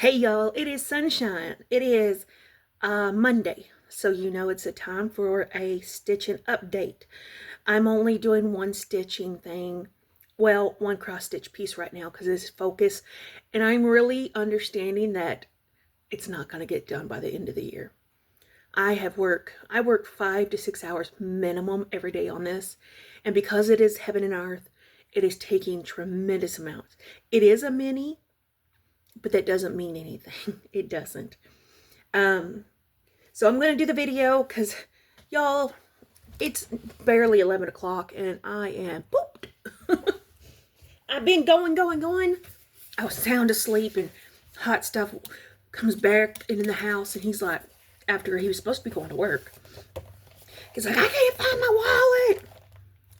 Hey y'all, it is sunshine. It is Monday, so you know it's a time for a stitching update. I'm only doing one stitching thing, well, one cross stitch piece right now because it's focus, and I'm really understanding that it's not going to get done by the end of the year. I work 5 to 6 hours minimum every day on this, and because it is heaven and earth, it is taking tremendous amounts. It is a mini, but that doesn't mean anything. It doesn't. So I'm going to do the video because, y'all, it's barely 11 o'clock and I am pooped. I've been going. I was sound asleep and hot stuff comes back in the house and he's like, after he was supposed to be going to work, he's like, I can't find my wallet.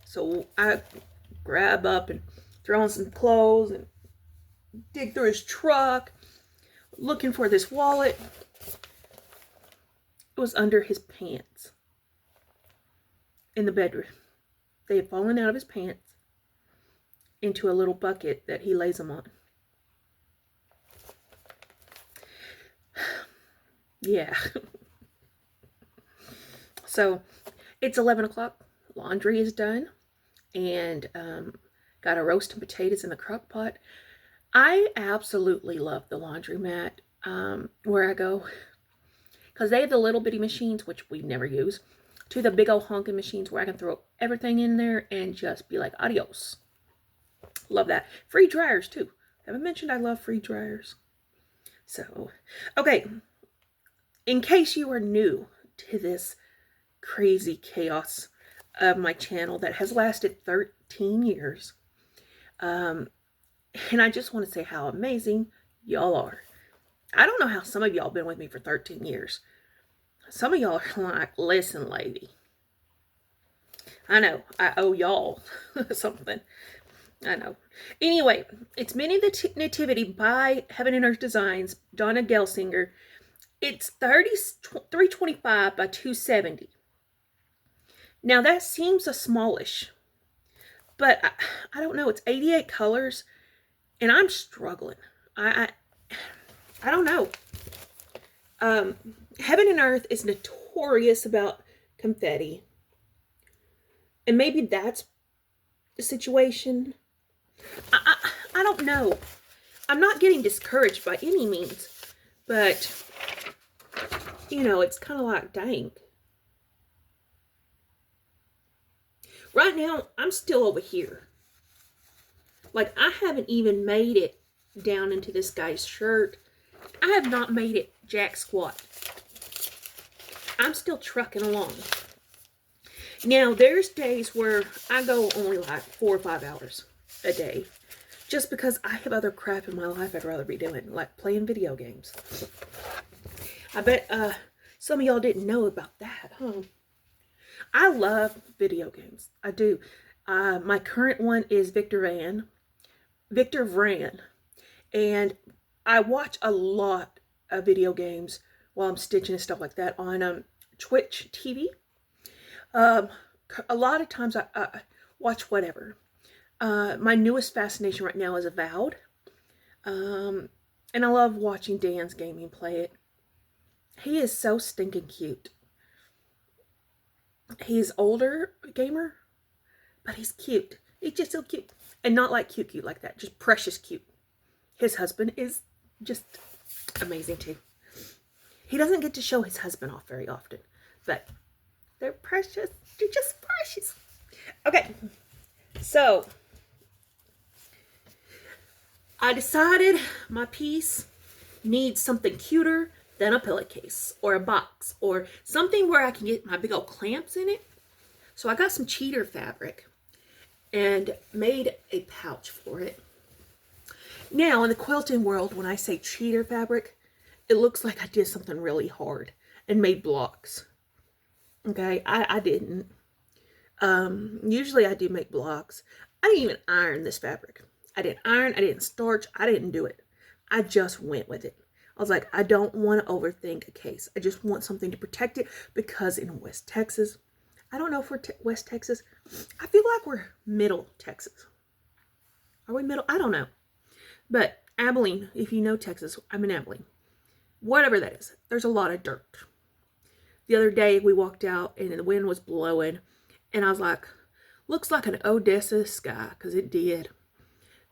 So I grab up and throw on some clothes and dig through his truck looking for this wallet. It was under his pants in the bedroom. They had fallen out of his pants into a little bucket that he lays them on. Yeah. So it's 11 o'clock. Laundry is done. And got a roasting potatoes in the crock pot. I absolutely love the laundromat where I go, because they have the little bitty machines, which we never use, to the big old honking machines where I can throw everything in there and just be like, adios. Love that. Free dryers too. Haven't mentioned I love free dryers. So, okay. In case you are new to this crazy chaos of my channel that has lasted 13 years, and I just want to say how amazing y'all are. I don't know how some of y'all been with me for 13 years. Some of y'all are like, listen, lady. I know, I owe y'all something. I know. Anyway, it's Mini the Nativity by Heaven and Earth Designs, Donna Gelsinger. It's 325 by 270. Now that seems a smallish, but I don't know. It's 88 colors. And I'm struggling. I don't know. Heaven and Earth is notorious about confetti. And maybe that's the situation. I don't know. I'm not getting discouraged by any means. But, you know, it's kind of like, dang. Right now, I'm still over here. Like, I haven't even made it down into this guy's shirt. I have not made it jack squat. I'm still trucking along. Now, there's days where I go only like 4 or 5 hours a day. Just because I have other crap in my life I'd rather be doing. Like playing video games. I bet some of y'all didn't know about that, huh? I love video games. I do. My current one is Victor Vran, and I watch a lot of video games while I'm stitching and stuff like that on Twitch TV. A lot of times I watch whatever. My newest fascination right now is Avowed, and I love watching Dan's gaming play it. He is so stinking cute. He's older gamer, but he's cute. He's just so cute. And not like cute like that. Just precious cute. His husband is just amazing too. He doesn't get to show his husband off very often. But they're precious. They're just precious. Okay. So, I decided my piece needs something cuter than a pillowcase or a box. Or something where I can get my big old clamps in it. So I got some cheater fabric and made a pouch for it. Now, in the quilting world, when I say cheater fabric, it looks like I did something really hard and made blocks. Okay, I didn't. Usually I do make blocks. I didn't even iron this fabric. I didn't iron, I didn't starch, I didn't do it. I just went with it. I was like, I don't want to overthink a case. I just want something to protect it because in West Texas, I don't know if we're West Texas. I feel like we're Middle Texas. Are we Middle? I don't know. But Abilene, if you know Texas, I'm in Abilene. Whatever that is, there's a lot of dirt. The other day we walked out and the wind was blowing, and I was like, looks like an Odessa sky, because it did.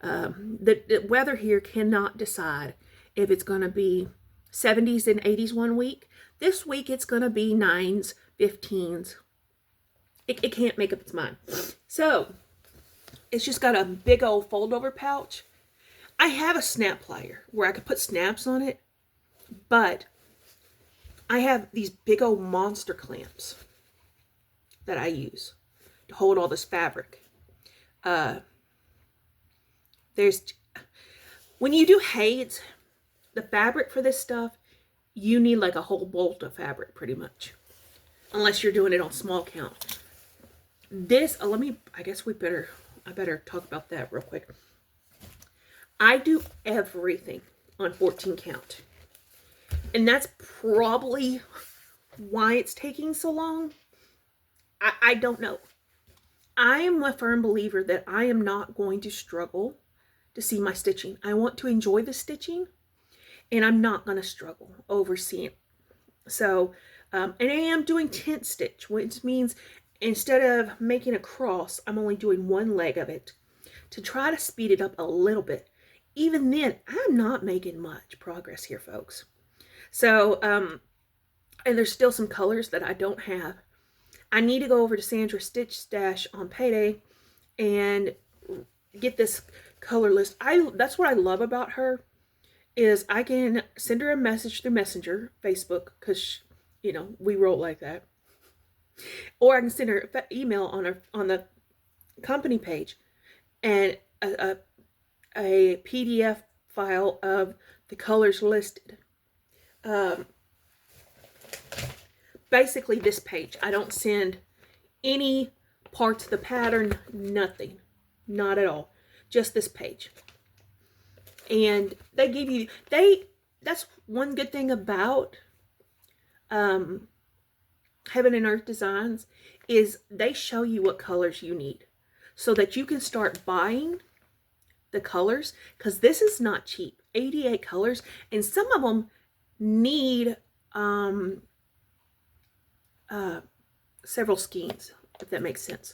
The weather here cannot decide if it's going to be 70s and 80s one week. This week it's going to be 9s, 15s. It can't make up its mind. So it's just got a big old fold over pouch. I have a snap plier where I could put snaps on it, but I have these big old monster clamps that I use to hold all this fabric. When you do heights, the fabric for this stuff, you need like a whole bolt of fabric pretty much, unless you're doing it on small count. This, I guess I better talk about that real quick. I do everything on 14 count. And that's probably why it's taking so long. I don't know. I am a firm believer that I am not going to struggle to see my stitching. I want to enjoy the stitching, and I'm not going to struggle overseeing it. So, and I am doing tent stitch, which means instead of making a cross, I'm only doing one leg of it to try to speed it up a little bit. Even then, I'm not making much progress here, folks. So, and there's still some colors that I don't have. I need to go over to Sandra's Stitch Stash on payday and get this color list. That's what I love about her, is I can send her a message through Messenger, Facebook, because, you know, we roll like that. Or I can send her an email on the company page and a PDF file of the colors listed. Basically this page. I don't send any parts of the pattern, nothing. Not at all. Just this page. And they give you, that's one good thing about Heaven and Earth Designs, is they show you what colors you need so that you can start buying the colors, because this is not cheap. 88 colors, and some of them need several skeins, if that makes sense.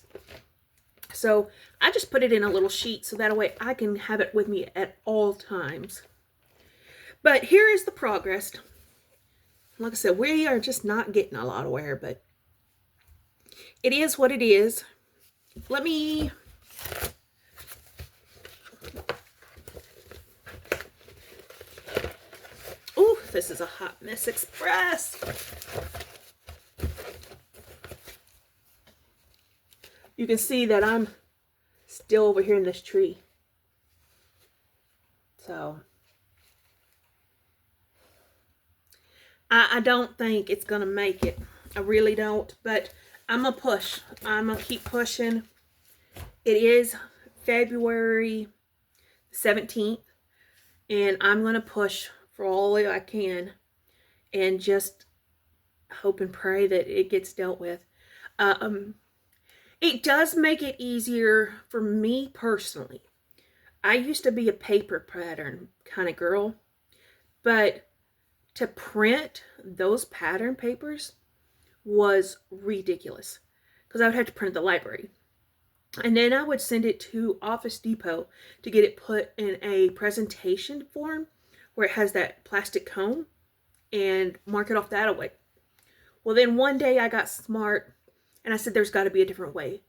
So I just put it in a little sheet so that way I can have it with me at all times. But here is the progress. Like I said, we are just not getting a lot of wear, but it is what it is. Let me... Ooh, this is a Hot Mess Express. You can see that I'm still over here in this tree. So I don't think it's going to make it. I really don't. But I'm going to push. I'm going to keep pushing. It is February 17th. And I'm going to push for all I can. And just hope and pray that it gets dealt with. It does make it easier for me personally. I used to be a paper pattern kind of girl, but to print those pattern papers was ridiculous because I would have to print at the library. And then I would send it to Office Depot to get it put in a presentation form where it has that plastic cone and mark it off that way. Well, then one day I got smart and I said, there's got to be a different way.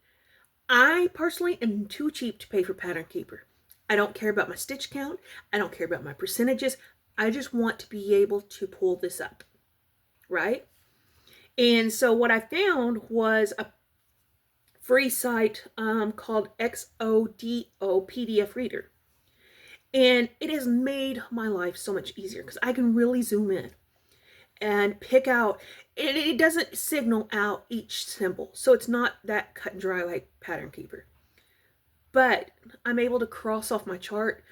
I personally am too cheap to pay for Pattern Keeper. I don't care about my stitch count. I don't care about my percentages. I just want to be able to pull this up, right? And so what I found was a free site called XODO PDF Reader. And it has made my life so much easier because I can really zoom in and pick out, and it doesn't signal out each symbol. So it's not that cut and dry like Pattern Keeper. But I'm able to cross off my chart,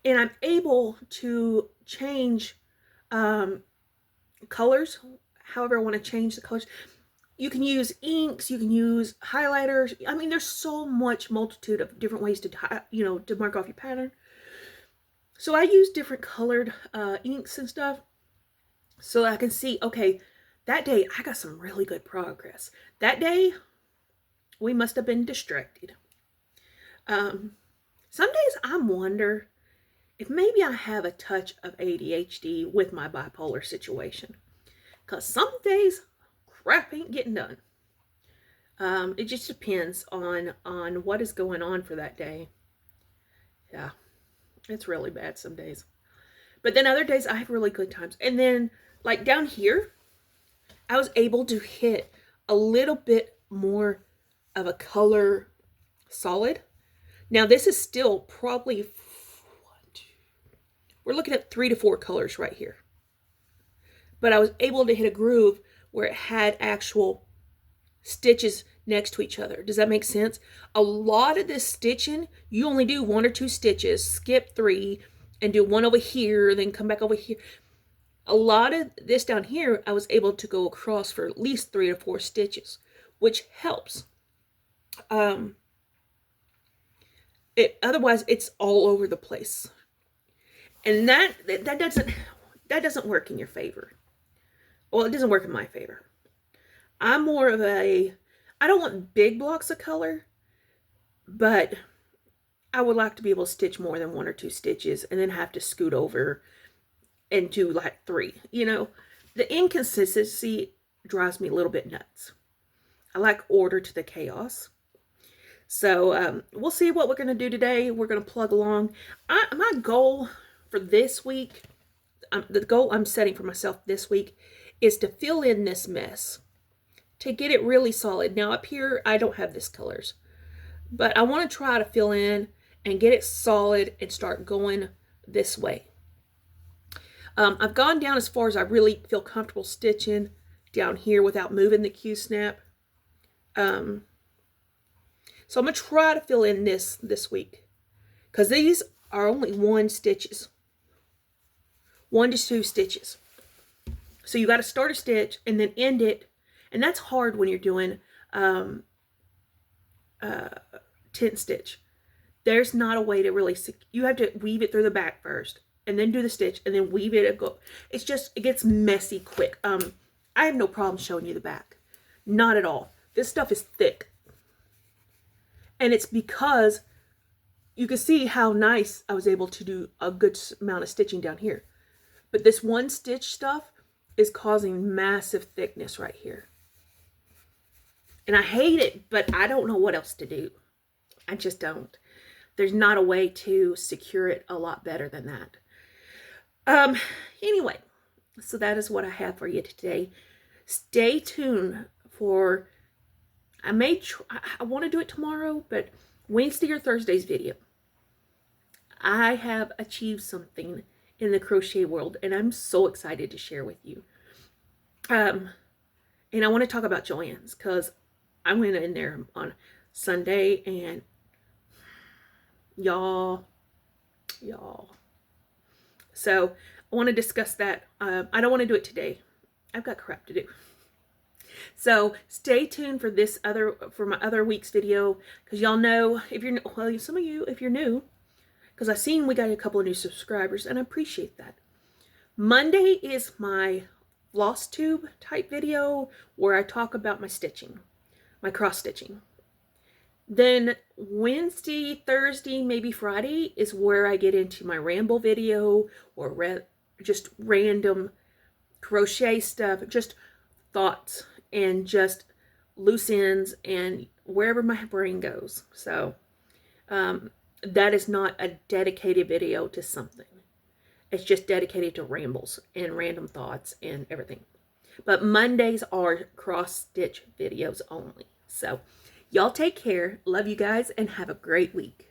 and I'm able to change colors, however I want to change the colors. You can use inks, you can use highlighters. I mean, there's so much multitude of different ways to, to mark off your pattern. So I use different colored inks and stuff so I can see, okay, that day I got some really good progress. That day we must have been distracted. Some days I wonder if maybe I have a touch of ADHD with my bipolar situation. Because some days crap ain't getting done. It just depends on what is going on for that day. Yeah, it's really bad some days. But then other days I have really good times. And then like down here, I was able to hit a little bit more of a color solid. Now this is still probably, we're looking at 3 to 4 colors right here. But I was able to hit a groove where it had actual stitches next to each other. Does that make sense? A lot of this stitching, you only do 1 or 2 stitches, skip 3, and do 1 over here, then come back over here. A lot of this down here, I was able to go across for at least 3 to 4 stitches, which helps. Otherwise, it's all over the place, and that doesn't work in your favor. Well, it doesn't work in my favor. I'm more of I don't want big blocks of color, but I would like to be able to stitch more than 1 or 2 stitches and then have to scoot over and do like 3. You know, the inconsistency drives me a little bit nuts. I like order to the chaos. So we'll see what we're going to do today. We're going to plug along. My goal for this week, the goal I'm setting for myself this week is to fill in this mess, to get it really solid. Now up here, I don't have this colors, but I want to try to fill in and get it solid and start going this way. I've gone down as far as I really feel comfortable stitching down here without moving the Q-snap. So I'm going to try to fill in this week, because these are only 1 stitches. 1 to 2 stitches. So you got to start a stitch and then end it. And that's hard when you're doing tent stitch. There's not a way to really, you have to weave it through the back first and then do the stitch and then weave it. It's just, it gets messy quick. I have no problem showing you the back. Not at all. This stuff is thick. And it's because you can see how nice I was able to do a good amount of stitching down here. But this 1 stitch stuff is causing massive thickness right here. And I hate it, but I don't know what else to do. I just don't. There's not a way to secure it a lot better than that. Anyway, so that is what I have for you today. Stay tuned for, I want to do it tomorrow, but Wednesday or Thursday's video. I have achieved something in the crochet world, and I'm so excited to share with you. And I want to talk about Joann's, because I went in there on Sunday, and y'all. So I want to discuss that. I don't want to do it today. I've got crap to do. So stay tuned for for my other week's video, because y'all know, if you're, well, some of you, if you're new, because I've seen we got a couple of new subscribers, and I appreciate that. Monday is my floss tube type video where I talk about my stitching, my cross stitching. Then Wednesday, Thursday, maybe Friday is where I get into my ramble video, or just random crochet stuff, just thoughts and just loose ends and wherever my brain goes. So that is not a dedicated video to something. It's just dedicated to rambles and random thoughts and everything. But Mondays are cross stitch videos only. So y'all take care. Love you guys and have a great week.